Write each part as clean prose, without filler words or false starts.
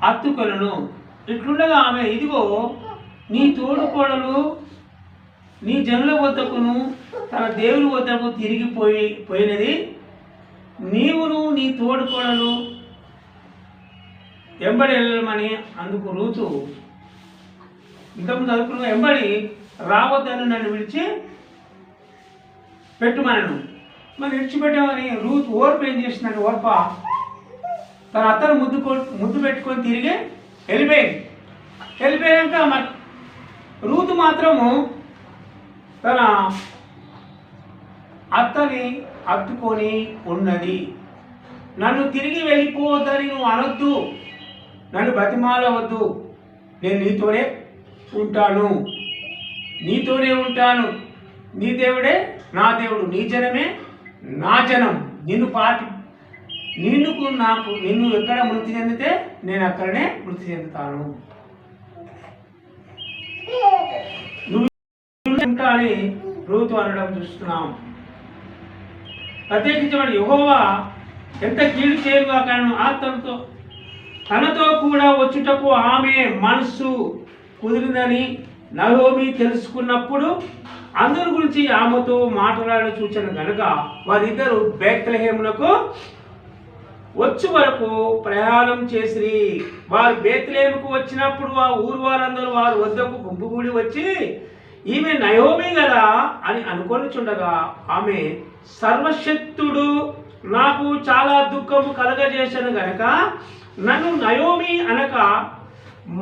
అత్తుకొనెను. ఇట్లుండగా ఆమె, ఇదిగో నీ తోడుకోడలు నీ జనుల వద్దకును తన దేవుని వద్దకు పోయినది. నీవును నీ తోడుకోడలు ఎంబడి వెళ్ళమని అందుకు రూతు ఇంతకుముందు చదువుకున్న ఎంబడి రావద్దని నన్ను విడిచి పెట్టుమనను. మరి విడిచిపెట్టామని రూతు ఓర్పు ఏం చేసిందంటే, ఓర్ప తన అత్తను ముద్దు పెట్టుకొని తిరిగి వెళ్ళిపోయాక మరి రూతు మాత్రము తన అత్తని అత్తుకొని ఉన్నది. నన్ను తిరిగి వెళ్ళిపోవద్దని నువ్వు అనొద్దు, నన్ను బతిమాలవద్దు, నేను నీతోనే ఉంటాను. నీ దేవుడే నా దేవుడు, నీ జనమే నా జనం. నిన్ను ఎక్కడ మృతి చెందితే నేను అక్కడనే మృతి చెందుతాను. నువ్వు ఉంటా అని రూతు అనడం చూస్తున్నాం. ప్రత్యేకించబడి యెహోవా ఎంత కీడు చేయగా తనతో కూడా వచ్చుటకు ఆమె మనస్సు కుదిరిందని నయోమి తెలుసుకున్నప్పుడు అందరి గురించి ఆమెతో మాట్లాడని చూచాను గనుక వారిద్దరూ బేత్లెహేమునకు వచ్చే వరకు ప్రయాణం చేసిరి. వారు బేత్లెహేముకు వచ్చినప్పుడు ఆ ఊరు వారందరూ వారి వద్దకు గుంపుగూడి వచ్చి, ఈమె నయోమి గదా అని అనుకొనిచుండగా ఆమె, సర్వశక్తుడు నాకు చాలా దుఃఖము కలగజేశాను గనక నన్ను నయోమి అనక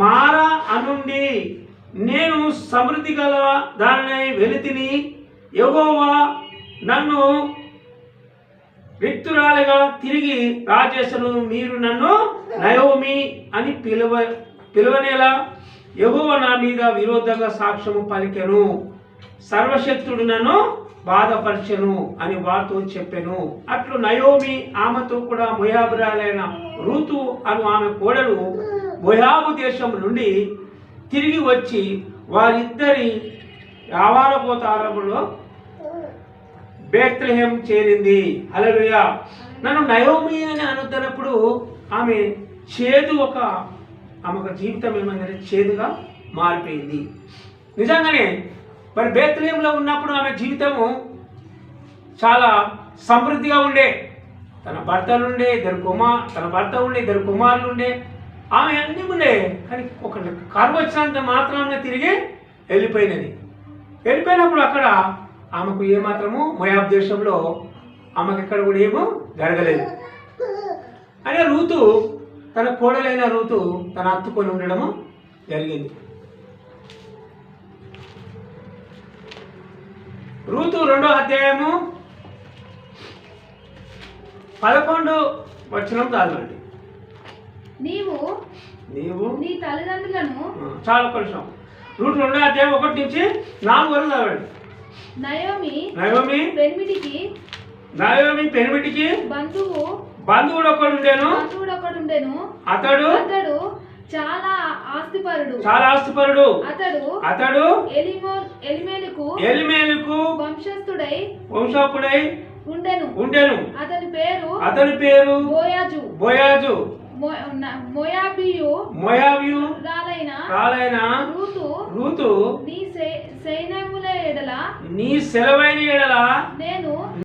మారా అనుండి నేను సమృద్ధి గల దానిని వెలితిని. యెహోవా నన్ను రిక్తురాలిగా తిరిగి రాజేశను. మీరు నన్ను నయోమి అని పిలువనేలా యెహోవా నా మీద విరోధంగా సాక్ష్యము పలికెను. సర్వశక్తుడు నన్ను బాధపరచెను అని వారితో చెప్పెను. అట్లు నయోమి ఆమెతో కూడా మోయాబురాలైన రూతు అను ఆమె కోడలు మోయాబు దేశం నుండి తిరిగి వచ్చి వారిద్దరి యావారపోతారంలో బేత్లెహేం చేరింది. హల్లెలూయా. నన్ను నయోమి అని అనుతున్నప్పుడు ఆమె ఆమె జీవితం ఏమైందంటే చేదుగా మారిపోయింది. నిజంగానే మరి బేత్లెహేంలో ఉన్నప్పుడు ఆమె జీవితము చాలా సమృద్ధిగా ఉండే. తన భర్త ఉండే ఇద్దరు కుమారులు ఉండే, ఆమె అన్నీ ఉండే. కానీ ఒక కరువు వచ్చినంత మాత్రాన తిరిగి వెళ్ళిపోయినప్పుడు అక్కడ ఆమెకు ఏమాత్రము మోయాబు దేశంలో ఆమెకు ఎక్కడ కూడా ఏమో జరగలేదు. అనే రూతు తన కోడలైన రూతు తన అత్తుకొని ఉండడము జరిగింది. రూతు 2వ అధ్యాయము 11 వచనం చదవండి. నీవు నీ తల్లిదండ్రులను చాలా కొంచెం రూతు 2వ అధ్యాయం 1 నుంచి 4 వరకు చదవండి. నయోమి పెనిమిటికి బంధువుడు ఒకడు ఉండెను. అతడు చాలా ఆస్తిపరుడు. అతడు ఎలిమేలుకు వంశపుడై ఉండెను. అతని పేరు బోయాజు. మోయాబీయు రాలైన రూతు నీ సెలవైన ఎడల నేను